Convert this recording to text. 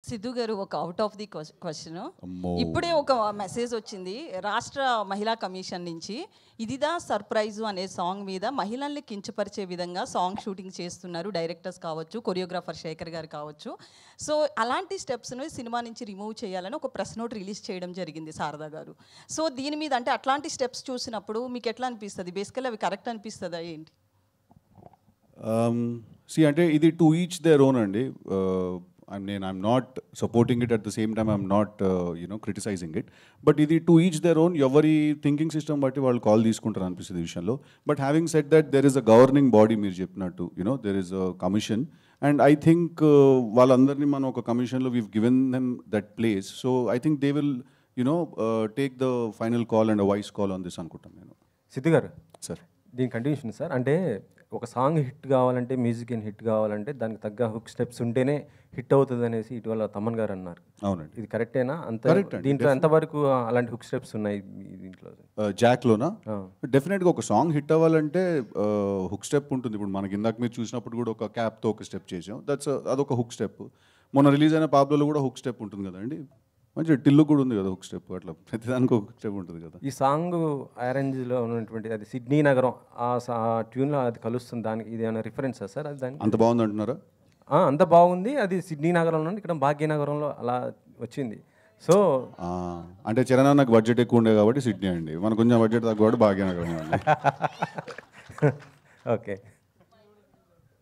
సిద్ధు గారు, ఒక out of the question. అమ్మో. ఇప్పుడే ఒక మెసేజ్ వచ్చింది రాష్ట్ర మహిళా కమిషన్ నుంచి. ఇదిదా సర్ప్రైజు అనే సాంగ్ మీద మహిళల్ని కించపరిచే విధంగా సాంగ్ షూటింగ్ చేస్తున్నారు డైరెక్టర్స్ కావచ్చు, కొరియోగ్రాఫర్ శేఖర్ గారు కావచ్చు. సో అలాంటి స్టెప్స్ను సినిమా నుంచి రిమూవ్ చేయాలని ఒక ప్రెస్ నోట్ రిలీజ్ చేయడం జరిగింది శారదా గారు. సో దీని మీద అంటే అట్లాంటి స్టెప్స్ చూసినప్పుడు మీకు ఎట్లా అనిపిస్తుంది? బేసికల్లీ అవి కరెక్ట్ అనిపిస్తుందా ఏంటి? అంటే ఇది టు ఈచ్ దేర్ ఓన్ అండి. I'm not supporting it, at the same time I'm not criticizing it, but ఇది టు ఈచ్ దేర్ ఓన్. ఎవరి థింకింగ్ సిస్టమ్ బట్టి వాళ్ళు కాల్ తీసుకుంటారు అనిపిస్తుంది ఈ విషయంలో. But having said that, there is a governing body, మీరు చెప్పినట్టు there is a commission, and I think వాళ్ళందరినీ మనం ఒక కమిషన్లో we've given them that place. So I think they will take the final call and a voice call on this అనుకుంటాను నేను. సిద్ధు గారు sir, దీని కంటిన్యూషన్ సార్. అంటే ఒక సాంగ్ హిట్ కావాలంటే, మ్యూజిక్ హిట్ కావాలంటే దానికి తగ్గ హుక్ స్టెప్స్ ఉంటేనే హిట్ అవుతుంది అనేసి ఇటీవల తమన్ గారు అన్నారు. అవునండి, ఇది కరెక్టేనా? అంత Correct అండి. దీంట్లో ఎంతవరకు అలాంటి హుక్ స్టెప్స్ ఉన్నాయి దీంట్లో? జాక్లోనా? డెఫినెట్గా ఒక సాంగ్ హిట్ అవ్వాలంటే హుక్ స్టెప్ ఉంటుంది. ఇప్పుడు మనకి ఇందాక మీరు చూసినప్పుడు కూడా ఒక క్యాప్తో ఒక స్టెప్ చేసాం, అదొక హుక్ స్టెప్. మొన్న రిలీజ్ అయిన పాబ్లోలో కూడా హుక్ స్టెప్ ఉంటుంది కదండి. మంచి టిల్లు కూడా ఉంది కదా హుక్ స్టెప్. అట్లా ప్రతిదానికి ఒక స్టెప్ ఉంటుంది కదా. ఈ సాంగ్ అరేంజ్లో ఉన్నటువంటి అది సిడ్నీ నగరం ఆ ట్యూన్లో అది కలుస్తుంది, దానికి ఇది ఏమైనా రిఫరెన్సా సార్? అది దానికి అంత బాగుంది అంటున్నారా? అంత బాగుంది. అది సిడ్నీ నగరంలో, ఇక్కడ భాగ్యనగరంలో అలా వచ్చింది. సో అంటే చరణ్ నాకు బడ్జెట్ ఎక్కువ ఉండే కాబట్టి సిడ్నీ అండి, మనకు కొంచెం బడ్జెట్ తక్కువ కాబట్టి భాగ్యనగరం అండి. ఓకే.